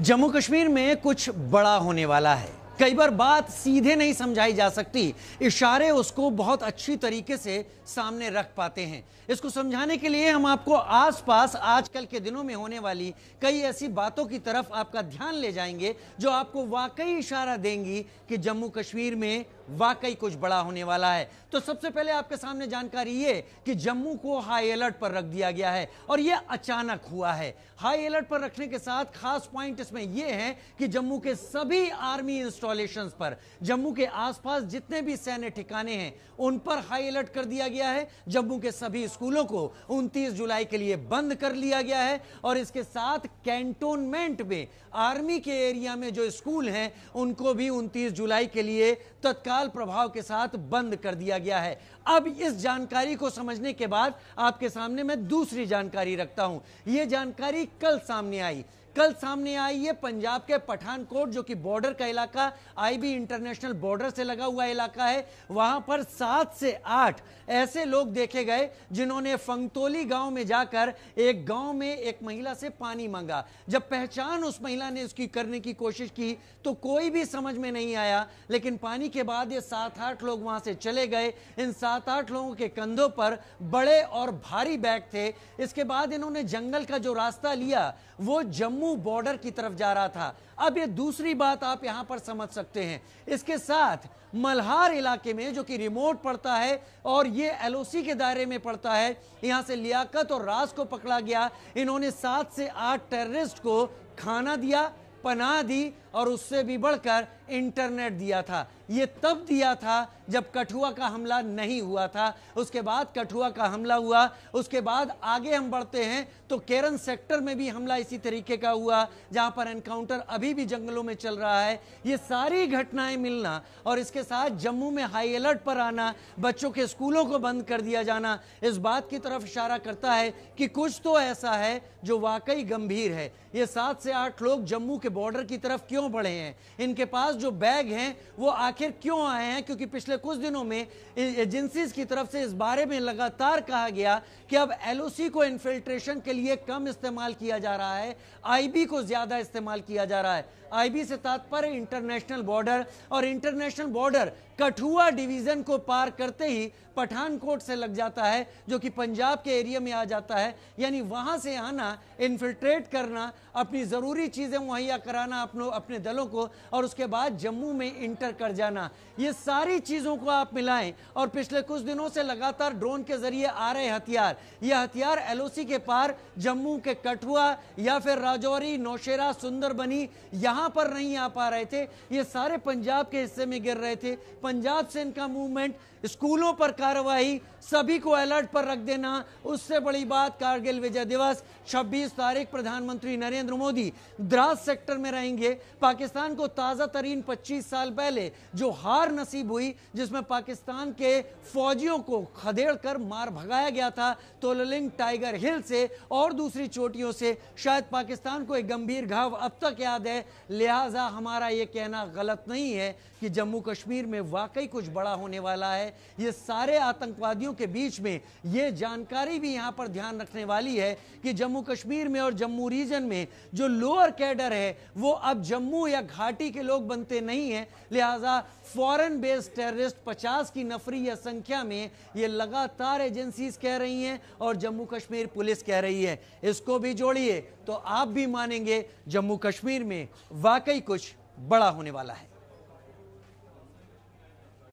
जम्मू कश्मीर में कुछ बड़ा होने वाला है। कई बार बात सीधे नहीं समझाई जा सकती, इशारे उसको बहुत अच्छी तरीके से सामने रख पाते हैं। इसको समझाने के लिए हम आपको आसपास आजकल के दिनों में होने वाली कई ऐसी बातों की तरफ आपका ध्यान ले जाएंगे जो आपको वाकई इशारा देंगी कि जम्मू कश्मीर में वाकई कुछ बड़ा होने वाला है। तो सबसे पहले आपके सामने जानकारी ये कि जम्मू को हाई अलर्ट पर रख दिया गया है और यह अचानक हुआ है। हाई अलर्ट पर रखने के साथ खास पॉइंट इसमें यह है कि जम्मू के सभी आर्मी इंस्टॉलेशंस पर, जम्मू के आसपास जितने भी सैन्य ठिकाने हैं उन पर हाई अलर्ट कर दिया गया है। जम्मू के सभी स्कूलों को 29 जुलाई के लिए बंद कर लिया गया है और इसके साथ कैंटोनमेंट में आर्मी के एरिया में जो स्कूल हैं उनको भी 29 जुलाई के लिए तत्काल प्रभाव के साथ बंद कर दिया गया है। अब इस जानकारी को समझने के बाद आपके सामने मैं दूसरी जानकारी रखता हूं। यह जानकारी कल सामने आई ये पंजाब के पठानकोट, जो कि बॉर्डर का इलाका, आईबी इंटरनेशनल बॉर्डर से लगा हुआ इलाका है। वहां पर 7 से 8 ऐसे लोग देखे गए जिन्होंने फंगतोली गांव में जाकर एक गांव में एक महिला से पानी मांगा। जब पहचान उस महिला ने उसकी करने की कोशिश की तो कोई भी समझ में नहीं आया, लेकिन पानी के बाद ये 7-8 लोग वहां से चले गए। इन 7-8 लोगों के कंधों पर बड़े और भारी बैग थे। इसके बाद इन्होंने जंगल का जो रास्ता लिया वो जम्मू बॉर्डर की तरफ जा रहा था। अब ये दूसरी बात आप यहां पर समझ सकते हैं। इसके साथ मल्हार इलाके में, जो कि रिमोट पड़ता है और ये एलओसी के दायरे में पड़ता है, यहां से लियाकत और राज को पकड़ा गया। इन्होंने 7 से 8 टेररिस्ट को खाना दिया, पनाह दी और उससे भी बढ़कर इंटरनेट दिया था। यह तब दिया था जब कठुआ का हमला नहीं हुआ था। उसके बाद कठुआ का हमला हुआ। उसके बाद आगे हम बढ़ते हैं तो केरन सेक्टर में भी हमला इसी तरीके का हुआ, जहां पर एनकाउंटर अभी भी जंगलों में चल रहा है। ये सारी घटनाएं मिलना और इसके साथ जम्मू में हाई अलर्ट पर आना, बच्चों के स्कूलों को बंद कर दिया जाना, इस बात की तरफ इशारा करता है कि कुछ तो ऐसा है जो वाकई गंभीर है। ये 7 से 8 लोग जम्मू के बॉर्डर की तरफ क्यों बढ़े हैं? इनके पास जो बैग हैं वो आखिर क्यों आए हैं? क्योंकि पिछले कुछ दिनों में एजेंसीज की तरफ से इस बारे में लगातार कहा गया कि अब एलओसी को इन्फिल्ट्रेशन के लिए कम इस्तेमाल किया जा रहा है, आईबी को ज्यादा इस्तेमाल किया जा रहा है। आईबी से तात्पर्य इंटरनेशनल बॉर्डर, और इंटरनेशनल बॉर्डर कठुआ डिवीजन को पार करते ही पठानकोट से लग जाता है, जो कि पंजाब के एरिया में आ जाता है। यानी वहां से आना, इन्फिल्ट्रेट करना, अपनी जरूरी चीजें मुहैया कराना अपने दलों को, और उसके बाद जम्मू में इंटर कर जाना। ये सारी चीजों को आप मिलाएं और पिछले कुछ दिनों से लगातार ड्रोन के जरिए आ रहे हथियार, ये हथियार एलओसी के पार जम्मू के कठुआ या फिर राजौरी, नौशेरा, सुंदरबनी यहां पर नहीं आ पा रहे थे। ये सारे पंजाब के हिस्से में गिर रहे थे। पंजाब से इनका मूवमेंट, स्कूलों पर कार्रवाई, सभी को अलर्ट पर रख देना। उससे बड़ी बात, कारगिल विजय दिवस 26 तारीख प्रधानमंत्री नरेंद्र मोदी द्रास सेक्टर में रहेंगे। पाकिस्तान को ताजा तरीन 25 साल पहले जो हार नसीब हुई, जिसमें पाकिस्तान के फौजियों को खदेड़ कर मार भगाया गया था तोललिंग, टाइगर हिल से और दूसरी चोटियों से, शायद पाकिस्तान को एक गंभीर घाव अब तक याद है। लिहाजा हमारा यह कहना गलत नहीं है कि जम्मू कश्मीर में वाकई कुछ बड़ा होने वाला है। ये सारे आतंकवादियों के बीच में ये जानकारी भी यहां पर ध्यान रखने वाली है कि जम्मू कश्मीर में और जम्मू रीजन में जो लोअर कैडर है वो अब जम्मू या घाटी के लोग बनते नहीं हैं। लिहाजा फॉरेन बेस्ड टेररिस्ट 50 की नफरी या संख्या में ये लगातार एजेंसीज कह रही हैं और जम्मू कश्मीर पुलिस कह रही है। इसको भी जोड़िए तो आप भी मानेंगे जम्मू कश्मीर में वाकई कुछ बड़ा होने वाला है।